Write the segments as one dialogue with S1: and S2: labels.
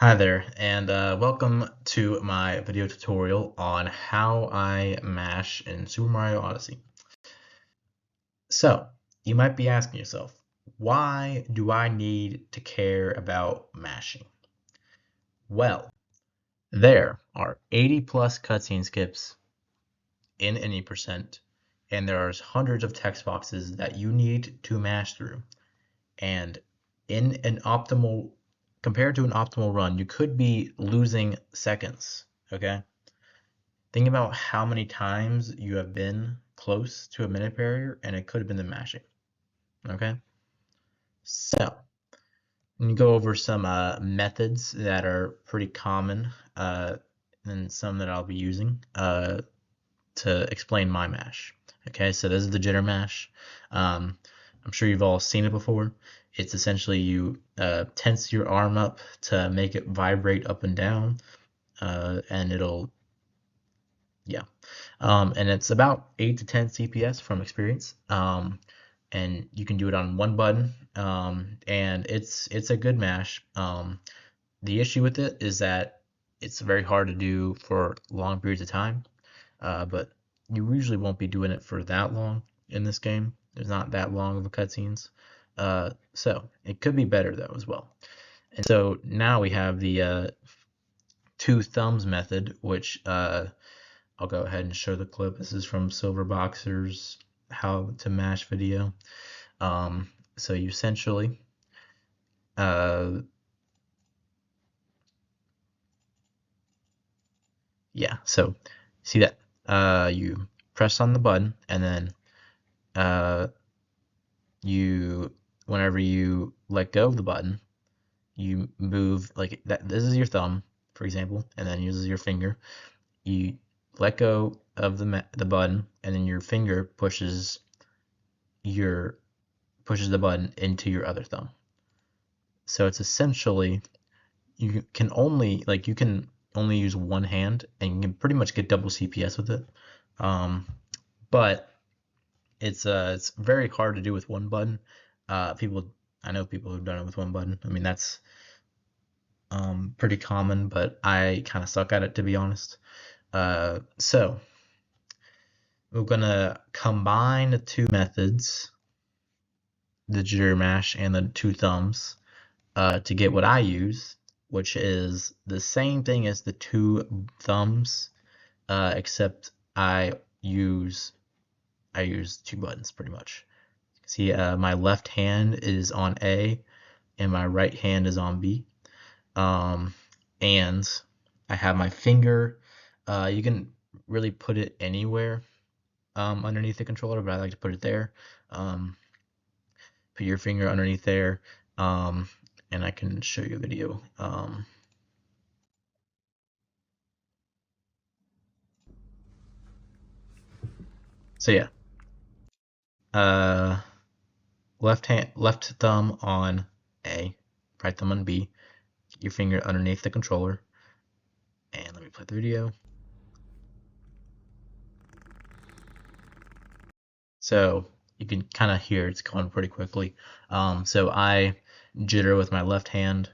S1: Hi there, and welcome to my video tutorial on how I mash in Super Mario Odyssey. So, you might be asking yourself, why do I need to care about mashing? Well, there are 80 plus cutscene skips in any percent, and there are hundreds of text boxes that you need to mash through. And in an optimal, compared to an optimal run, you could be losing seconds, okay? Think about how many times you have been close to a minute barrier and it could have been the mashing, okay? So, I'm going to go over some methods that are pretty common and some that I'll be using to explain my mash. Okay, so this is the jitter mash. I'm sure you've all seen it before. It's essentially you tense your arm up to make it vibrate up and down, and it'll, yeah. And it's about 8 to 10 CPS from experience. And you can do it on one button, and it's a good mash. The issue with it is that it's very hard to do for long periods of time, but you usually won't be doing it for that long in this game. There's not that long of a cutscenes. So it could be better though as well. And so now we have the two thumbs method, which I'll go ahead and show the clip. This is from Silverboxer's How to Mash video. So you essentially yeah, so see that you press on the button and then whenever you let go of the button, you move like that. This is your thumb, for example, and then uses your finger. You let go of the button, and then your finger pushes the button into your other thumb. So it's essentially you can only use one hand, and you can pretty much get double CPS with it. But it's very hard to do with one button. I know people who've done it with one button. I mean, that's pretty common, but I kind of suck at it, to be honest. So we're gonna combine the two methods, the jitter mash and the two thumbs, to get what I use, which is the same thing as the two thumbs, except I use two buttons pretty much. See, my left hand is on A and my right hand is on B. And I have my finger. You can really put it anywhere underneath the controller, but I like to put it there. Put your finger underneath there, and I can show you a video. So yeah, left thumb on A, right thumb on B. Get your finger underneath the controller, and let me play the video. So you can kind of hear it's going pretty quickly. So I jitter with my left hand.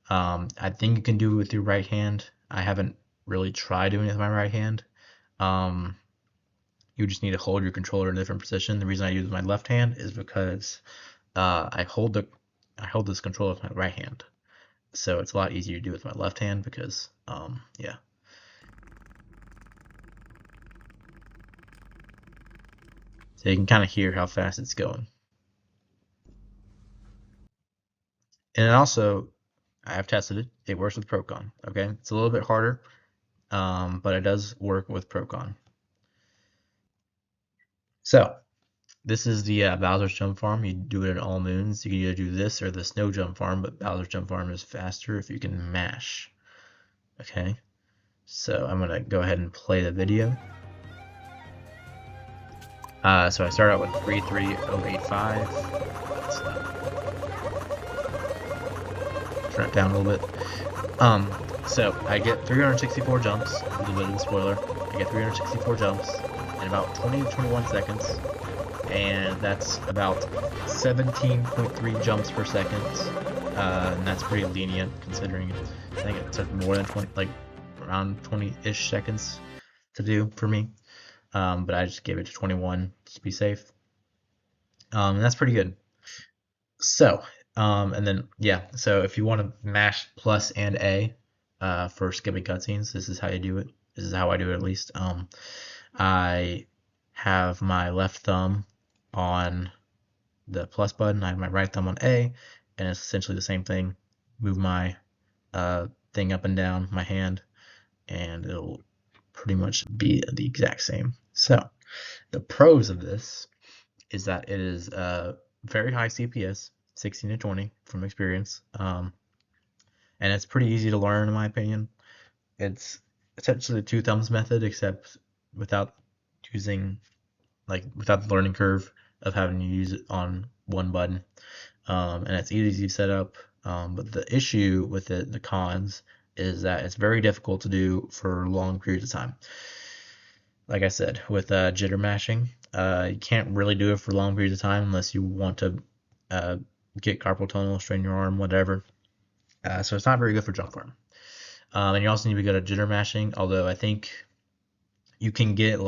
S1: I think you can do it with your right hand. I haven't really tried doing it with my right hand. You just need to hold your controller in a different position. The reason I use my left hand is because I hold this controller with my right hand. So it's a lot easier to do with my left hand because, yeah. So you can kind of hear how fast it's going. And also, I have tested it. It works with Procon. Okay, it's a little bit harder, but it does work with Procon. So this is the Bowser's Jump Farm. You do it at all moons. You can either do this or the Snow Jump Farm, but Bowser's Jump Farm is faster if you can mash. Okay, so I'm gonna go ahead and play the video. So I start out with 33085. Turn it down a little bit. So I get 364 jumps. A little bit of a spoiler. I get 364 jumps in about 20 to 21 seconds, and that's about 17.3 jumps per second. and that's pretty lenient considering I think it took more than 20, like around 20-ish seconds to do for me. But I just gave it to 21 to be safe. And that's pretty good. So, and then yeah, so if you want to mash plus and A for skipping cutscenes, this is how you do it. This is how I do it at least. I have my left thumb on the plus button. I have my right thumb on A, and it's essentially the same thing. Move my thing up and down, my hand, and it'll pretty much be the exact same. So, the pros of this is that it is very high CPS, 16 to 20 from experience, and it's pretty easy to learn in my opinion. It's essentially the two thumbs method, except without using without the learning curve of having to use it on one button, and it's easy to set up. But the issue with it, the cons, is that it's very difficult to do for long periods of time. Like I said, with jitter mashing, you can't really do it for long periods of time unless you want to get carpal tunnel, strain your arm, whatever. So it's not very good for jump farm. And you also need to get a jitter mashing, although I think you can get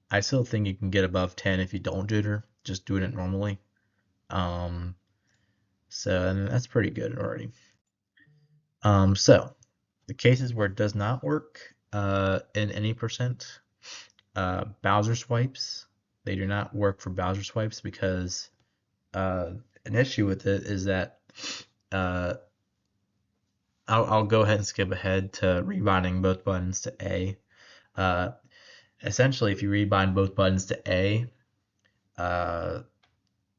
S1: I still think you can get above 10 if you don't jitter, just doing it normally. So and that's pretty good already. So the cases where it does not work in any percent, Bowser swipes, they do not work for Bowser swipes because an issue with it is that I'll go ahead and skip ahead to rebinding both buttons to A. Essentially, if you rebind both buttons to A,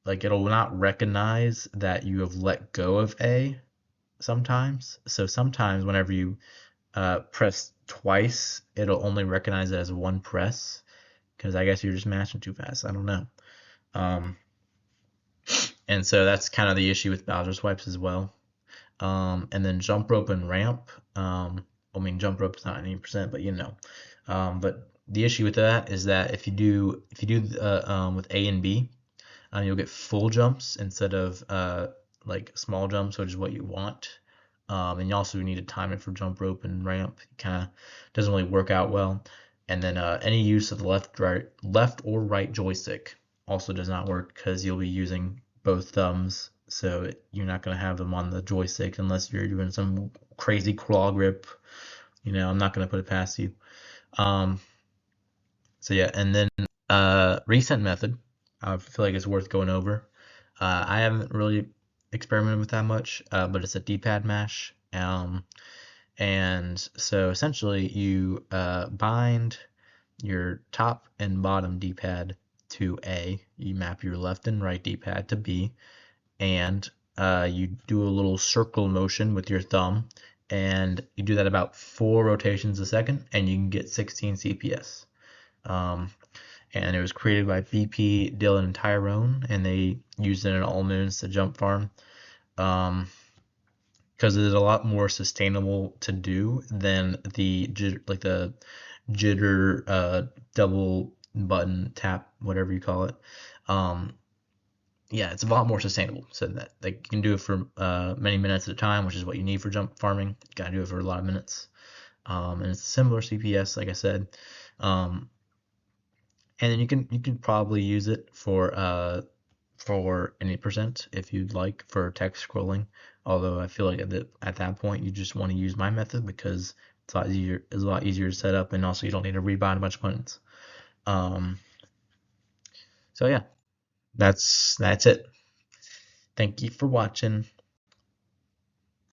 S1: it'll not recognize that you have let go of A sometimes. So sometimes whenever you press twice, it'll only recognize it as one press because I guess you're just mashing too fast. I don't know. And so that's kind of the issue with Bowser swipes as well. And then jump rope and ramp. Jump rope is not 80%, but you know. But the issue with that is that if you do with A and B, you'll get full jumps instead of small jumps, which is what you want. And you also need to time it for jump rope and ramp. It kind of doesn't really work out well. And then any use of the left or right joystick also does not work because you'll be using both thumbs. So you're not going to have them on the joystick unless you're doing some crazy claw grip. I'm not going to put it past you. So yeah, and then reset method, I feel like it's worth going over. I haven't really experimented with that much, but it's a D-pad mash. And so essentially you bind your top and bottom D-pad to A. You map your left and right D-pad to B, and you do a little circle motion with your thumb, and you do that about 4 rotations a second, and you can get 16 CPS. And it was created by BP, Dylan, and Tyrone, and they used it in All Moons to jump farm. Because it is a lot more sustainable to do than the jitter double button tap, whatever you call it. Yeah, it's a lot more sustainable. So that you can do it for many minutes at a time, which is what you need for jump farming. You gotta do it for a lot of minutes. And it's similar CPS, like I said. And then you can probably use it for any percent if you'd like for text scrolling. Although I feel like at that point you just want to use my method because it's a lot easier to set up, and also you don't need to rebind a bunch of buttons. So yeah, that's it. Thank you for watching.